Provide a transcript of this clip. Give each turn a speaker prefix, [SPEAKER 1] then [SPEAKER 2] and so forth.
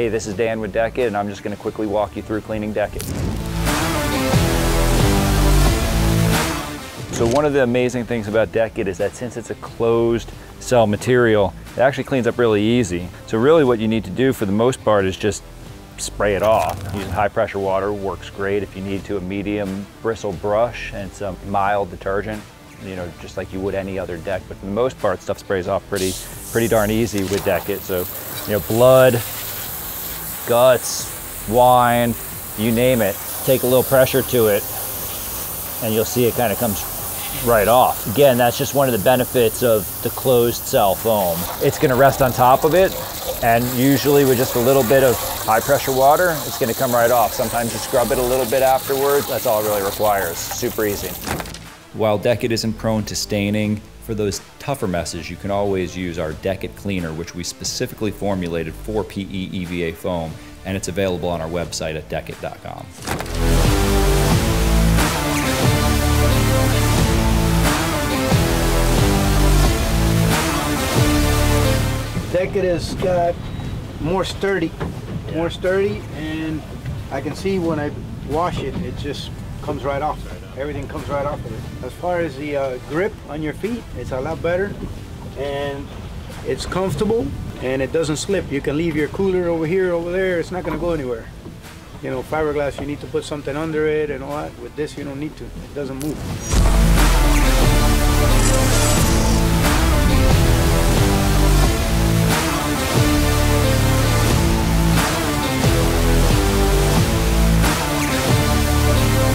[SPEAKER 1] Hey, this is Dan with DEKit, and I'm just going to quickly walk you through cleaning DEKit. So one of the amazing things about DEKit is that since it's a closed cell material, it actually cleans up really easy. So really what you need to do for the most part is just spray it off. Using high pressure water works great. If you need to, a medium bristle brush and some mild detergent, you know, just like you would any other deck. But for the most part, stuff sprays off pretty darn easy with DEKit. So, you know, blood, guts, wine, you name it, take a little pressure to it and you'll see it kind of comes right off. Again, that's just one of the benefits of the closed cell foam. It's going to rest on top of it, and usually with just a little bit of high pressure water, it's going to come right off. Sometimes you scrub it a little bit afterwards. That's all it really requires. Super easy. While DEKit isn't prone to staining, for those tougher messes, you can always use our DEKit cleaner, which we specifically formulated for PE EVA foam, and it's available on our website at DEKit.com.
[SPEAKER 2] DEKit has got more sturdy, and I can see when I wash it, it just comes right off. Everything comes right off of it. As far as the grip on your feet, it's a lot better, and it's comfortable, and it doesn't slip. You can leave your cooler over here, over there. It's not going to go anywhere. You know, fiberglass, you need to put something under it and all that. With this, you don't need to. It doesn't move.